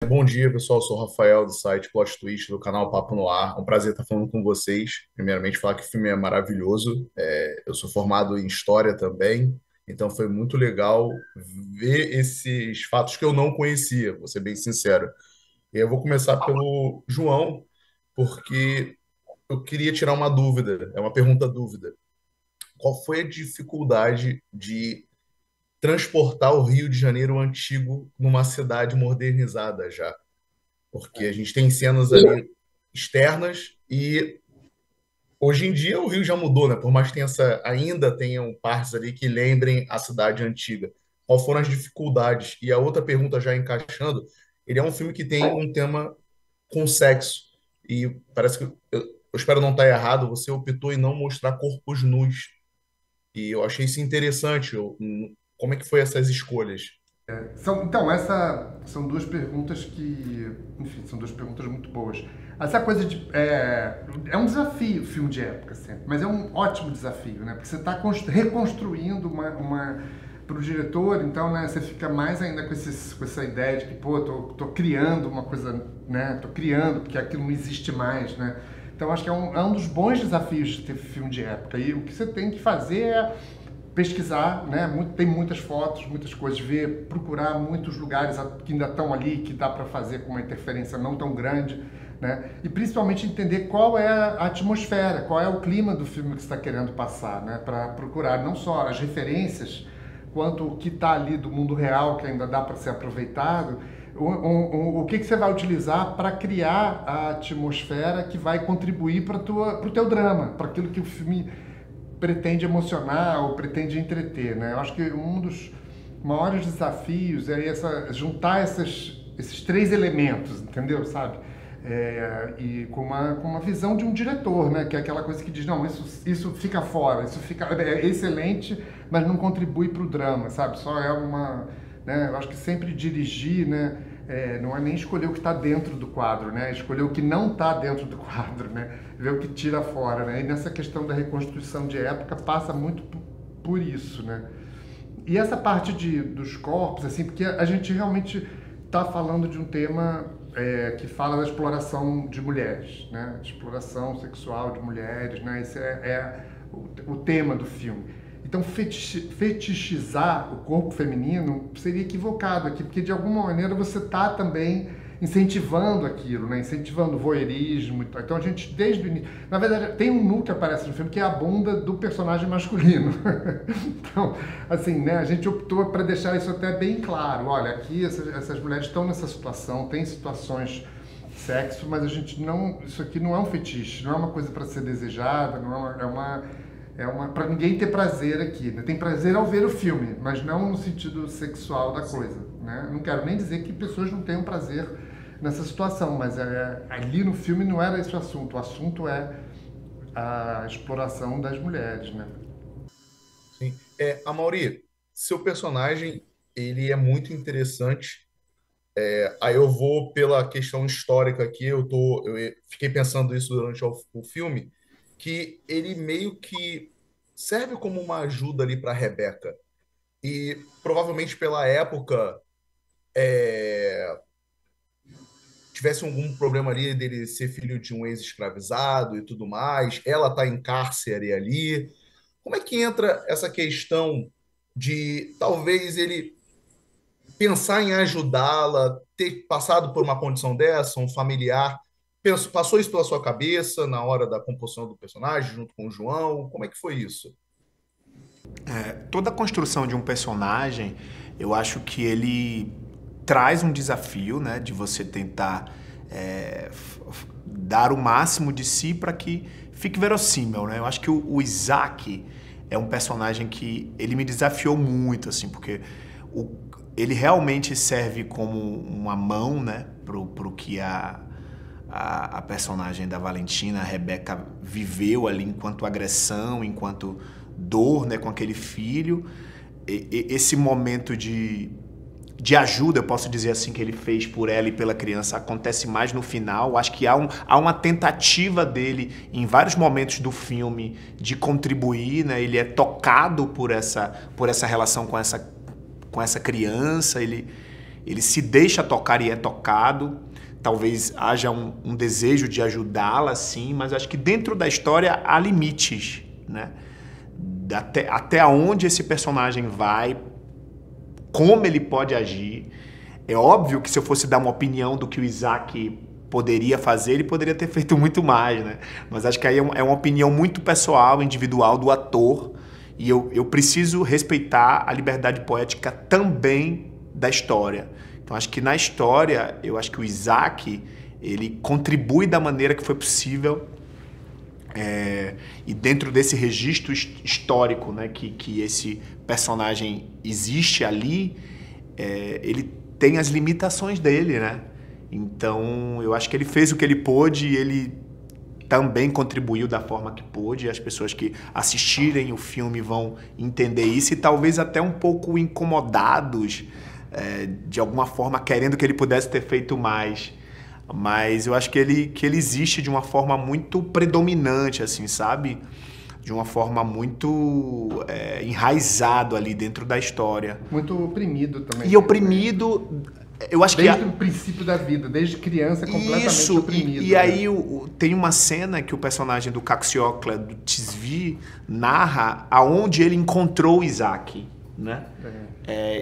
Bom dia, pessoal. Eu sou o Rafael do site Plot Twist, do canal Papo no Ar. É um prazer estar falando com vocês. Primeiramente, falar que o filme é maravilhoso. Eu sou formado em História também, então foi muito legal ver esses fatos que eu não conhecia, vou ser bem sincero. E eu vou começar pelo João, porque eu queria tirar uma dúvida, é uma pergunta dúvida. Qual foi a dificuldade de transportar o Rio de Janeiro antigo numa cidade modernizada já? Porque a gente tem cenas ali externas e hoje em dia o Rio já mudou, né? Por mais que ainda tenham partes ali que lembrem a cidade antiga. Qual foram as dificuldades? E a outra pergunta já encaixando, ele é um filme que tem um tema com sexo e parece que eu espero não estar errado, você optou em não mostrar corpos nus. E eu achei isso interessante. Como é que foi essas escolhas? Então, essa são duas perguntas que, enfim, são duas perguntas muito boas. Essa coisa de. É um desafio o filme de época sempre, mas é um ótimo desafio, né? Porque você está reconstruindo para o diretor, então, né, você fica mais ainda com essa ideia de que, pô, tô criando uma coisa, né? Tô criando, porque aquilo não existe mais, né? Então, acho que é um dos bons desafios de ter filme de época. E o que você tem que fazer é pesquisar, né? Tem muitas fotos, muitas coisas, ver, procurar muitos lugares que ainda estão ali, que dá para fazer com uma interferência não tão grande, né? E principalmente entender qual é a atmosfera, qual é o clima do filme que você está querendo passar, né? Para procurar não só as referências, quanto o que está ali do mundo real que ainda dá para ser aproveitado. O que você vai utilizar para criar a atmosfera que vai contribuir para o teu drama, para aquilo que o filme pretende emocionar ou pretende entreter, né? Eu acho que um dos maiores desafios é juntar esses três elementos, entendeu? Sabe? E com uma visão de um diretor, né? Que é aquela coisa que diz, não, isso fica fora, isso fica é excelente, mas não contribui para o drama, sabe? Só é uma, né? Eu acho que sempre dirigir, né? Não é nem escolher o que está dentro do quadro, né? É escolher o que não está dentro do quadro, né? Ver o que tira fora, né? E nessa questão da reconstrução de época passa muito por isso, né? E essa parte dos corpos, assim, porque a gente realmente está falando de um tema que fala da exploração de mulheres, né? Exploração sexual de mulheres, né? Esse é o tema do filme. Então, fetichizar o corpo feminino seria equivocado aqui, porque de alguma maneira você está também incentivando aquilo, né? Incentivando o voyeurismo e tal. Então a gente, desde o início. Na verdade, tem um nu que aparece no filme que é a bunda do personagem masculino. Então, assim, né? A gente optou para deixar isso até bem claro. Olha, aqui essas mulheres estão nessa situação, tem situações sexo, mas a gente não. Isso aqui não é um fetiche, não é uma coisa para ser desejada, não é uma para ninguém ter prazer aqui, né? Tem prazer ao ver o filme, mas não no sentido sexual da Sim. coisa, né? Não quero nem dizer que pessoas não tenham prazer nessa situação, mas ali no filme não era esse o assunto é a exploração das mulheres, né? Sim. Amaury, seu personagem, ele é muito interessante. Aí eu vou pela questão histórica aqui, fiquei pensando isso durante o filme, que ele meio que serve como uma ajuda ali para Rebeca. E provavelmente pela época tivesse algum problema ali dele ser filho de um ex-escravizado e tudo mais, ela tá em cárcere ali. Como é que entra essa questão de talvez ele pensar em ajudá-la, ter passado por uma condição dessa, um familiar? Passou isso pela sua cabeça na hora da composição do personagem, junto com o João? Como é que foi isso? Toda a construção de um personagem, eu acho que ele traz um desafio, né, de você tentar dar o máximo de si para que fique verossímil, né? Eu acho que o Isaac é um personagem que ele me desafiou muito, assim, porque o, ele realmente serve como uma mão, né, pro que a personagem da Valentina, a Rebeca, viveu ali enquanto agressão, enquanto dor, né, com aquele filho. Esse momento de ajuda, eu posso dizer assim, que ele fez por ela e pela criança, acontece mais no final. Acho que há uma tentativa dele, em vários momentos do filme, de contribuir, né? Ele é tocado por essa relação com essa criança, ele se deixa tocar e é tocado. Talvez haja um desejo de ajudá-la, sim, mas acho que dentro da história há limites, né? Até onde esse personagem vai, como ele pode agir. É óbvio que se eu fosse dar uma opinião do que o Isaac poderia fazer, ele poderia ter feito muito mais, né? Mas acho que aí é uma opinião muito pessoal, individual do ator, e eu preciso respeitar a liberdade poética também da história. Então acho que na história, eu acho que o Isaac, ele contribui da maneira que foi possível, e dentro desse registro histórico, né, que esse personagem existe ali, ele tem as limitações dele, né? Então, eu acho que ele fez o que ele pôde e ele também contribuiu da forma que pôde. As pessoas que assistirem o filme vão entender isso e talvez até um pouco incomodados, de alguma forma, querendo que ele pudesse ter feito mais. Mas eu acho que ele existe de uma forma muito predominante, assim, sabe? De uma forma muito enraizado ali dentro da história. Muito oprimido também. E oprimido, eu acho desde o princípio da vida, desde criança, completamente oprimido. E aí tem uma cena que o personagem do Caxiocla, do Tisvi, narra aonde ele encontrou o Isaac, né?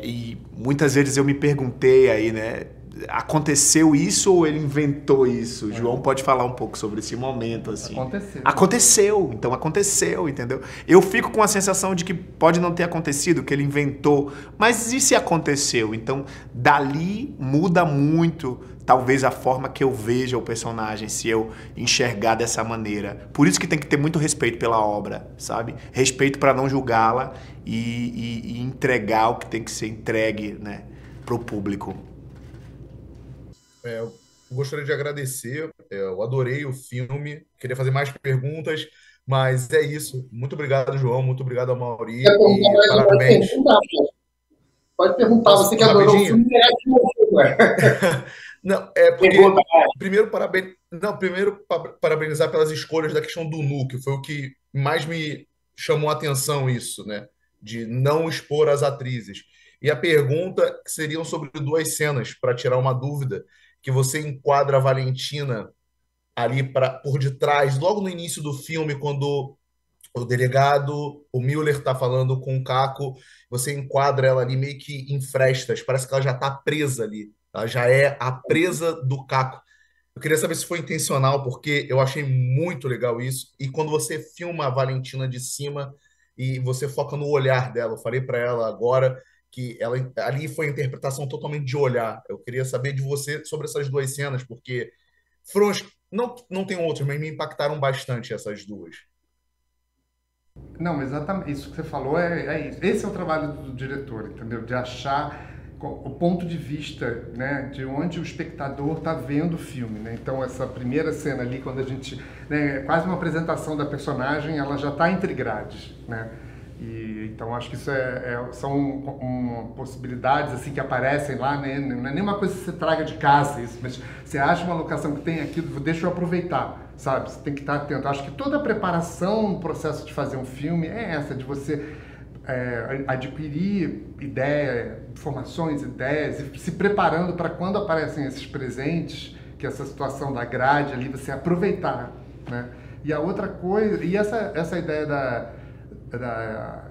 E muitas vezes eu me perguntei aí, né? Aconteceu isso ou ele inventou isso? João pode falar um pouco sobre esse momento, assim. Aconteceu, então aconteceu, entendeu? Eu fico com a sensação de que pode não ter acontecido, que ele inventou, mas e se aconteceu? Então, dali muda muito, talvez, a forma que eu veja o personagem, se eu enxergar dessa maneira. Por isso que tem que ter muito respeito pela obra, sabe? Respeito para não julgá-la e entregar o que tem que ser entregue, né, para o público. Eu gostaria de agradecer, eu adorei o filme, queria fazer mais perguntas, mas é isso. Muito obrigado, João, muito obrigado, Amaury, e parabéns. Pode perguntar, você que adorou o filme, Não, porque, primeiro, parabenizar pelas escolhas da questão do nu, que foi o que mais me chamou a atenção, isso, né? De não expor as atrizes. E a pergunta seriam sobre duas cenas, para tirar uma dúvida, que você enquadra a Valentina ali por detrás, logo no início do filme, quando o delegado, o Müller, está falando com o Caco, você enquadra ela ali meio que em frestas, parece que ela já está presa ali, ela já é a presa do Caco. Eu queria saber se foi intencional, porque eu achei muito legal isso, e quando você filma a Valentina de cima e você foca no olhar dela, eu falei para ela agora que ali foi a interpretação totalmente de olhar. Eu queria saber de você sobre essas duas cenas, porque foram, não tem outras, mas me impactaram bastante essas duas. Não, exatamente. Isso que você falou é isso. Esse é o trabalho do diretor, entendeu? De achar o ponto de vista, né, de onde o espectador está vendo o filme, né? Então, essa primeira cena ali, quando a gente... né, quase uma apresentação da personagem, ela já está entre grades, né? Então acho que isso são possibilidades assim que aparecem lá, né? Não é nem uma coisa que você traga de casa, isso, mas você acha uma locação que tem aquilo, deixa eu aproveitar, sabe? Você tem que estar atento. Acho que toda a preparação no processo de fazer um filme é essa, de você adquirir informações, ideias, e se preparando para quando aparecem esses presentes, que essa situação da grade ali, você aproveitar, né? E a outra coisa, e essa ideia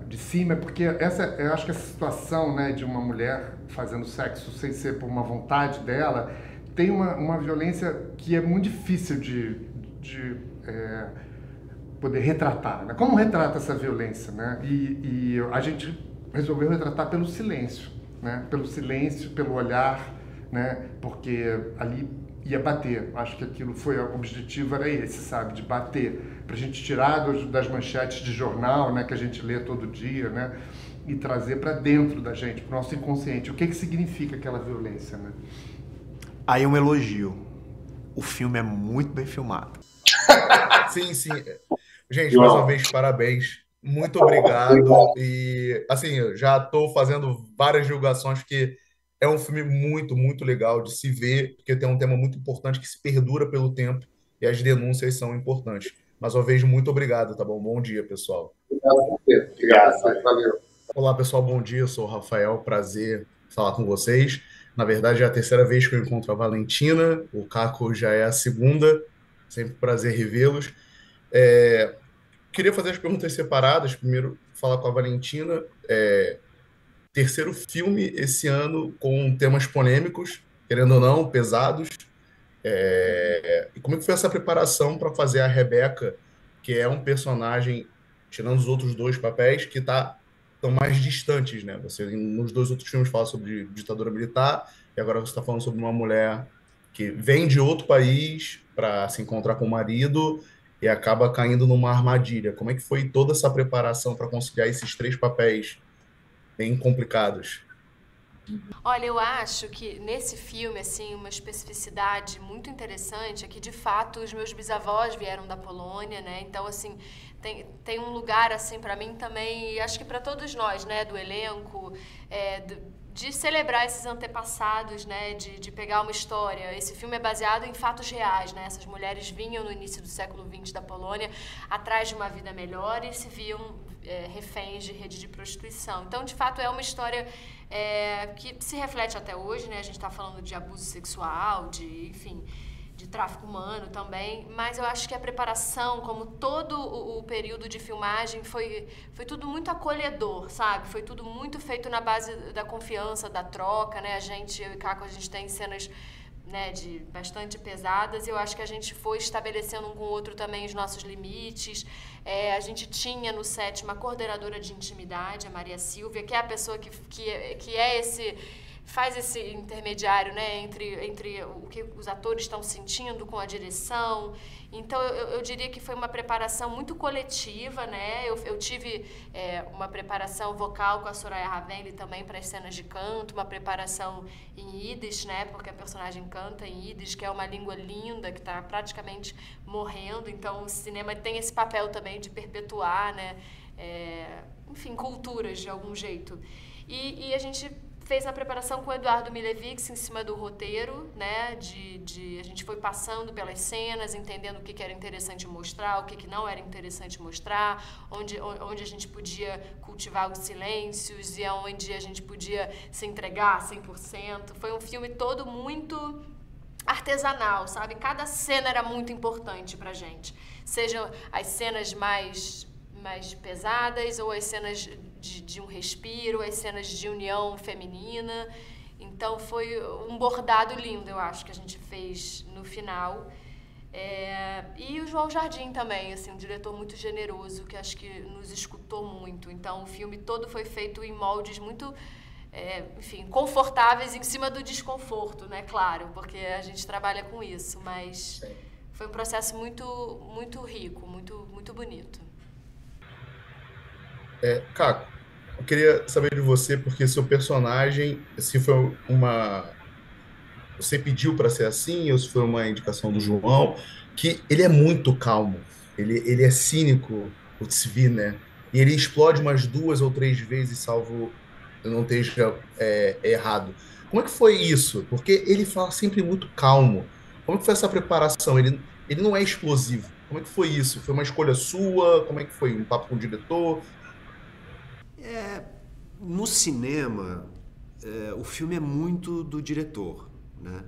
de cima, é porque eu acho que essa situação, né, de uma mulher fazendo sexo sem ser por uma vontade dela, tem uma violência que é muito difícil de poder retratar, né? Como retrata essa violência, né? E a gente resolveu retratar pelo silêncio, né? Pelo silêncio, pelo olhar, né? Porque ali ia bater. Acho que aquilo o objetivo era esse, sabe? De bater. Pra gente tirar das manchetes de jornal, né? Que a gente lê todo dia, né? E trazer para dentro da gente, pro nosso inconsciente. O que significa aquela violência, né? Aí um elogio. O filme é muito bem filmado. Sim, sim. Gente, mais uma vez, parabéns. Muito obrigado. E, assim, eu já estou fazendo várias divulgações, porque é um filme muito, muito legal de se ver, porque tem um tema muito importante que se perdura pelo tempo e as denúncias são importantes. Mais uma vez, muito obrigado, tá bom? Bom dia, pessoal. Obrigado, valeu. Olá, pessoal, bom dia. Eu sou o Rafael, prazer falar com vocês. Na verdade, é a terceira vez que eu encontro a Valentina, o Caco já é a segunda, sempre um prazer revê-los. É, queria fazer as perguntas separadas, primeiro falar com a Valentina. Terceiro filme esse ano com temas polêmicos, querendo ou não, pesados. E como é que foi essa preparação para fazer a Rebeca, que é um personagem, tirando os outros dois papéis, que estão mais distantes, né? Você, nos dois outros filmes, fala sobre ditadura militar, e agora você está falando sobre uma mulher que vem de outro país para se encontrar com o marido e acaba caindo numa armadilha. Como é que foi toda essa preparação para conciliar esses três papéis bem complicados? Olha, eu acho que nesse filme, assim, uma especificidade muito interessante é que, de fato, os meus bisavós vieram da Polônia, né? Então, assim, tem um lugar, assim, para mim também, e acho que para todos nós, né, do elenco, de celebrar esses antepassados, né, de pegar uma história. Esse filme é baseado em fatos reais, né? Essas mulheres vinham no início do século XX da Polônia atrás de uma vida melhor e se viam reféns de rede de prostituição. Então, de fato, é uma história que se reflete até hoje, né? A gente está falando de abuso sexual, enfim, de tráfico humano também, mas eu acho que a preparação, como todo o período de filmagem, foi tudo muito acolhedor, sabe? Foi tudo muito feito na base da confiança, da troca, né? Eu e Caco, a gente tem cenas, né, de bastante pesadas, e eu acho que a gente foi estabelecendo um com o outro também os nossos limites. A gente tinha no set uma coordenadora de intimidade, a Maria Silvia, que é a pessoa faz esse intermediário, né, entre o que os atores estão sentindo com a direção. Então, eu diria que foi uma preparação muito coletiva, né? Eu tive uma preparação vocal com a Soraya Ravenli também para as cenas de canto, uma preparação em Yiddish, né? Porque a personagem canta em Yiddish, que é uma língua linda, que está praticamente morrendo. Então, o cinema tem esse papel também de perpetuar, né? Enfim, culturas de algum jeito. E a gente fez a preparação com o Eduardo Milevix em cima do roteiro, né? A gente foi passando pelas cenas, entendendo o que era interessante mostrar, o que não era interessante mostrar, onde a gente podia cultivar os silêncios e onde a gente podia se entregar 100%. Foi um filme todo muito artesanal, sabe? Cada cena era muito importante pra gente. Sejam as cenas mais pesadas ou as cenas de um respiro, as cenas de união feminina. Então foi um bordado lindo, eu acho, que a gente fez no final. E o João Jardim também, assim, um diretor muito generoso, que acho que nos escutou muito. Então o filme todo foi feito em moldes muito, enfim, confortáveis em cima do desconforto, né? Claro, porque a gente trabalha com isso, mas foi um processo muito, muito rico, muito, muito bonito. Caco, eu queria saber de você, porque seu personagem, se foi você pediu para ser assim, ou se foi uma indicação do João, que ele é muito calmo, ele é cínico, o Tzvi, né? E ele explode umas duas ou três vezes, salvo eu não esteja errado. Como é que foi isso? Porque ele fala sempre muito calmo. Como é que foi essa preparação? Ele não é explosivo. Como é que foi isso? Foi uma escolha sua? Como é que foi? Um papo com o diretor? No cinema, o filme é muito do diretor, né?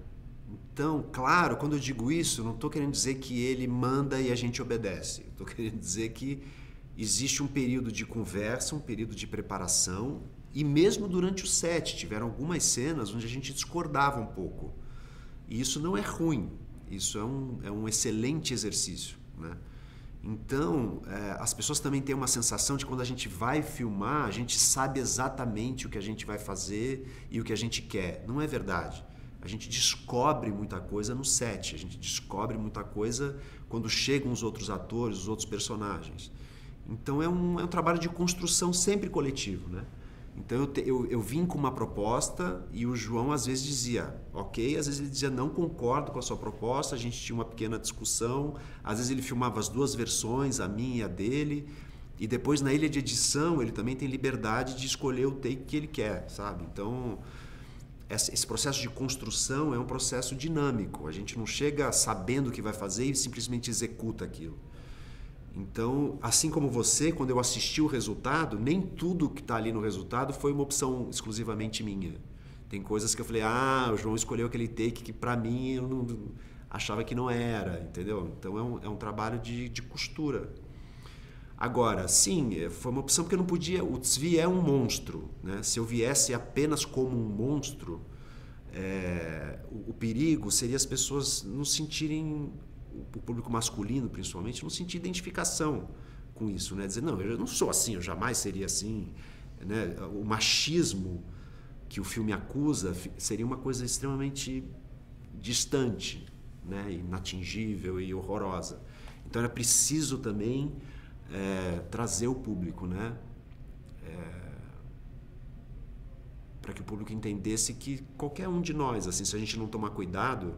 Então, claro, quando eu digo isso, não estou querendo dizer que ele manda e a gente obedece. Estou querendo dizer que existe um período de conversa, um período de preparação, e mesmo durante o set tiveram algumas cenas onde a gente discordava um pouco. E isso não é ruim, isso é um excelente exercício, né? Então, as pessoas também têm uma sensação de que quando a gente vai filmar, a gente sabe exatamente o que a gente vai fazer e o que a gente quer. Não é verdade. A gente descobre muita coisa no set, a gente descobre muita coisa quando chegam os outros atores, os outros personagens. Então, é um trabalho de construção sempre coletivo, né? Então, eu vim com uma proposta e o João às vezes dizia ok, às vezes ele dizia não concordo com a sua proposta, a gente tinha uma pequena discussão, às vezes ele filmava as duas versões, a minha e a dele, e depois na ilha de edição ele também tem liberdade de escolher o take que ele quer, sabe? Então, esse processo de construção é um processo dinâmico, a gente não chega sabendo o que vai fazer e simplesmente executa aquilo. Então, assim como você, quando eu assisti o resultado, nem tudo que está ali no resultado foi uma opção exclusivamente minha. Tem coisas que eu falei, o João escolheu aquele take que pra mim eu não achava que não era, entendeu? Então é um trabalho de costura. Agora, sim, foi uma opção porque eu não podia... O Tzvi é um monstro, né? Se eu viesse apenas como um monstro, o perigo seria as pessoas não sentirem, o público masculino principalmente, não sentir identificação com isso, né? Dizer, não, eu não sou assim, eu jamais seria assim, né? O machismo que o filme acusa seria uma coisa extremamente distante, né? Inatingível e horrorosa. Então era preciso também trazer o público, né? Para que o público entendesse que qualquer um de nós, assim, se a gente não tomar cuidado,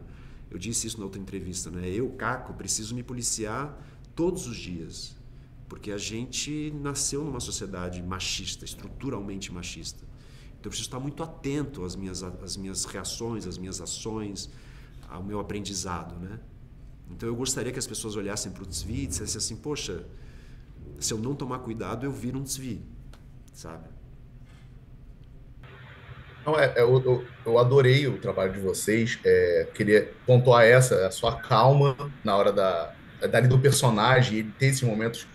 eu disse isso na outra entrevista, né? Eu, Caco, preciso me policiar todos os dias, porque a gente nasceu numa sociedade machista, estruturalmente machista. Então eu preciso estar muito atento às minhas reações, às minhas ações, ao meu aprendizado, né? Então eu gostaria que as pessoas olhassem para o Tzvi e dissessem assim, poxa, se eu não tomar cuidado, eu viro um Tzvi, sabe? Não, eu adorei o trabalho de vocês. Queria pontuar a sua calma na hora dali do personagem, ele ter esses momentos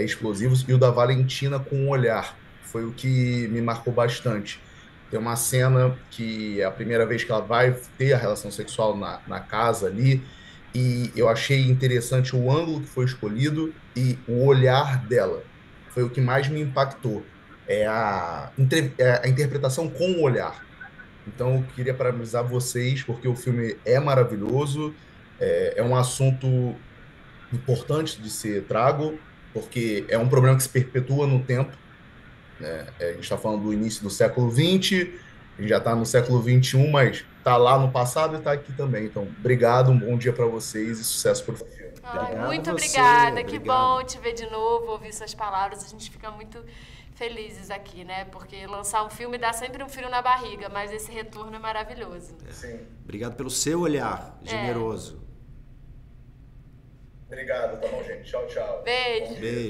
explosivos, e o da Valentina com o olhar. Foi o que me marcou bastante. Tem uma cena que é a primeira vez que ela vai ter a relação sexual na casa ali, e eu achei interessante o ângulo que foi escolhido e o olhar dela. Foi o que mais me impactou. A interpretação com o olhar. Então, eu queria parabenizar vocês, porque o filme é maravilhoso, é um assunto importante de ser trago, porque é um problema que se perpetua no tempo, né? A gente está falando do início do século XX, a gente já está no século XXI, mas está lá no passado e está aqui também. Então, obrigado, um bom dia para vocês e sucesso para o filme. Muito obrigada, que bom te ver de novo, ouvir suas palavras, a gente fica muito felizes aqui, né? Porque lançar um filme dá sempre um frio na barriga, mas esse retorno é maravilhoso. Sim. Obrigado pelo seu olhar generoso. Obrigado, tá bom, gente. Tchau, tchau. Beijo. Beijo.